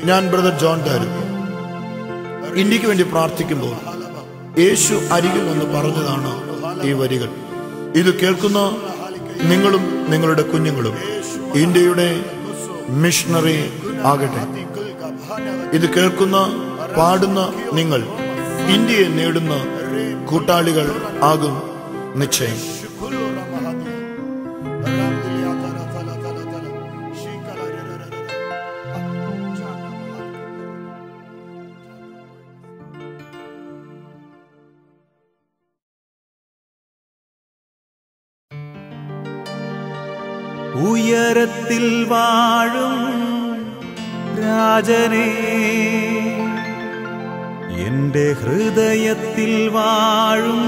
ഞാൻ brother John ഡാരു ഇന്ത്യക്ക് വേണ്ടി പ്രാർത്ഥിക്കുമ്പോൾ യേശു അരികിൽ വന്ന് പറഞ്ഞതാണ് ഈ വരികൾ. ഇത് കേൾക്കുന്ന നിങ്ങളും നിങ്ങളുടെ കുഞ്ഞുങ്ങളും ഇന്ത്യയുടെ മിഷണറി ആകട്ടെ. ഇത് കേൾക്കുന്ന പാടുന്ന നിങ്ങൾ ഇന്ത്യയെ നേടുന്ന കൂട്ടാളികൾ ആകും നിശ്ചയം. ഉയരത്തിൽ വാഴും രാജനേ, എന്റെ ഹൃദയത്തിൽ വാഴും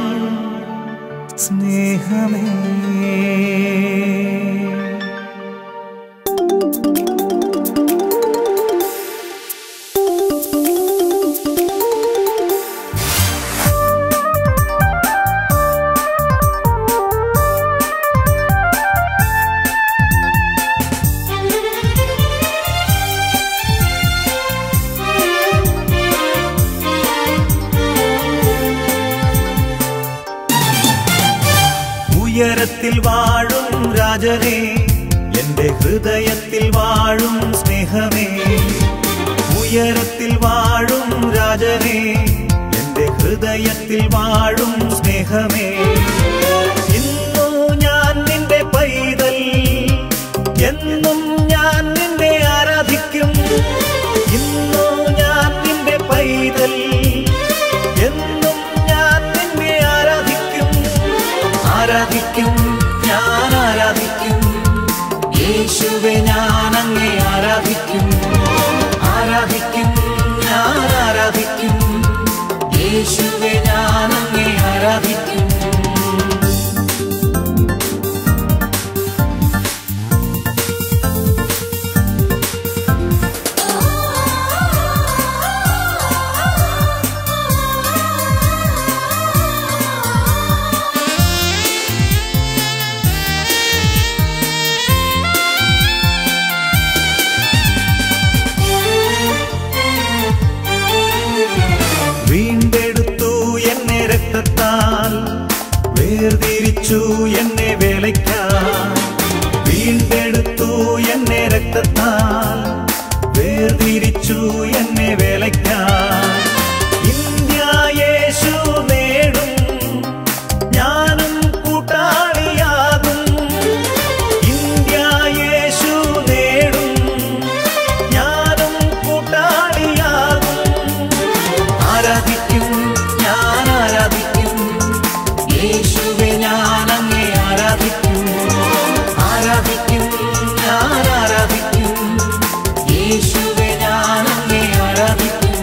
സ്നേഹമേ, ഉയരത്തിൽ വാഴും രാജനേ, എന്റെ ഹൃദയത്തിൽ വാഴും സ്നേഹമേ. ഉയരത്തിൽ വാഴും രാജനേ, എന്റെ ഹൃദയത്തിൽ വാഴും സ്നേഹമേ. ഇന്നു ഞാൻ നിന്റെ പൈതൽ, എന്നും ഞാൻ നിന്നെ ആരാധിക്കും. ഇന്നു ഞാൻ നിന്റെ പൈതൽ, എന്നും ഞാൻ നിന്നെ ആരാധിക്കും. ആരാധിക്കും, ഞാൻ ആരാധിക്കും യേശുവേ, ഞാൻ അങ്ങേ ആരാധിക്കും. ആരാധിക്കും, ഞാൻ ആരാധിക്കും യേശുവേ, ഞാൻ അങ്ങേ ആരാധിക്കും. വീണ്ടെടുത്തു എന്നെ രക്തത്താൽ, വേർതിരിച്ചു എന്നെ വേലയ്ക്കാൻ. വീണ്ടെടുത്തു എന്നെ രക്തത്താൽ, വേർതിരിച്ചു എന്നെ വേലയ്ക്കാൻ. ഇന്ത്യ യേശു നേടും, ഞാനും കൂട്ടാളിയാകും. ഇന്ത്യ യേശു നേടും, ഞാനും കൂട്ടാളിയാകും. ആരാധിക്കും, ഞാൻ ആരാധിക്കും യേശുവേ, ഞാൻ അങ്ങേ ആരാധിക്കും. ആരാധിക്കും, ഞാൻ ആരാധിക്കും യേശുവേ, ഞാൻ അങ്ങേ ആരാധിക്കും.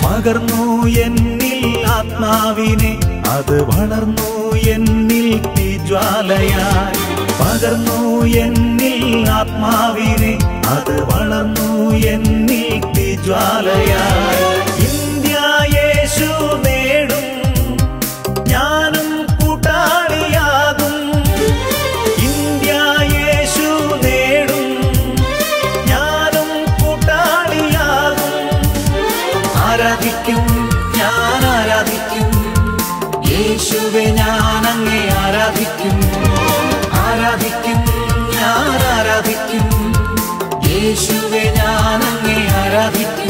പകർന്നു എന്നിൽ ആത്മാവിനെ, അത് വളർന്നു എന്നിൽ തീജ്വാലയായി. പകർന്നു എന്നിൽ ആത്മാവിനെ, അത് വളർന്നു എന്നിൽ തീജ്വാലയായി. ഇന്ത്യ യേശു നേടും, ഞാനും കൂട്ടാളിയാകും. ഇന്ത്യ യേശു നേടും, ഞാനും കൂട്ടാളിയാകും. ആരാധിക്കും, ഞാൻ ആരാധിക്കും യേശുവേ, ഞാൻ അങ്ങേ ആരാധിക്കും. ആരാധിക്കും, ഞാൻ ആരാധിക്കും യേശുവേ, ഞാൻ അങ്ങേ ആരാധിക്കും.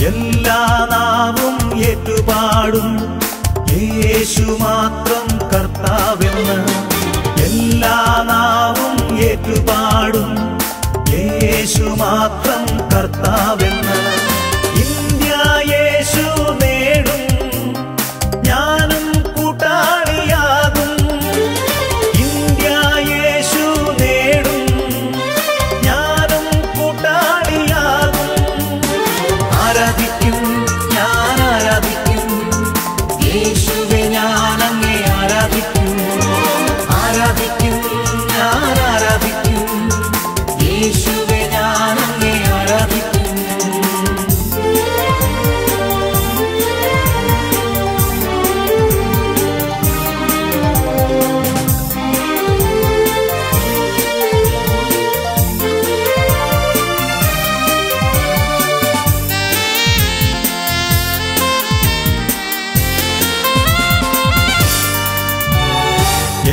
എല്ലാ നാവും ഏറ്റുപാടും യേശു മാത്രം കർത്താവെന്ന്. എല്ലാ നാവും ഏറ്റു ഏറ്റുപാടും യേശു മാത്രം കർത്താവെന്ന്. ഇന്ത്യ യേശു നേടും, ഞാനും കൂട്ടാളിയാകും. ഇന്ത്യ യേശു നേടും, ഞാനും കൂട്ടാളിയാകും. ആരാധിക്കും, ഞാൻ ആരാധിക്കും യേശുവെ, ഞാൻ അങ്ങേ ആരാധിക്കും. ആരാധിക്കും, ഞാൻ ആരാധിക്കും യേശുവെ, ഞാൻ അങ്ങേ ആരാധിക്കും.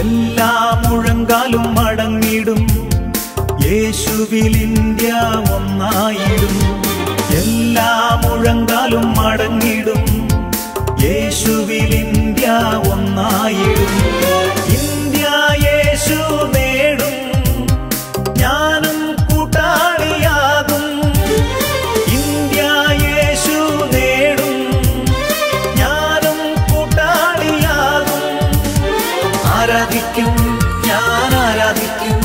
എല്ലാ മുഴങ്കാലും മടങ്ങിടും, യേശുവിൽ ഇന്ത്യ ഒന്നായിടും. എല്ലാ മുഴങ്കാലും മടങ്ങിടും, യേശുവിൽ ഇന്ത്യ ഒന്നായിടും. ഇന്ത്യ യേശു നേടും, ഞാനും കൂട്ടാളിയാകും. ഇന്ത്യ യേശു നേടും, ഞാനും കൂട്ടാളിയാകും. ആരാധിക്കും, ഞാൻ ആരാധിക്കും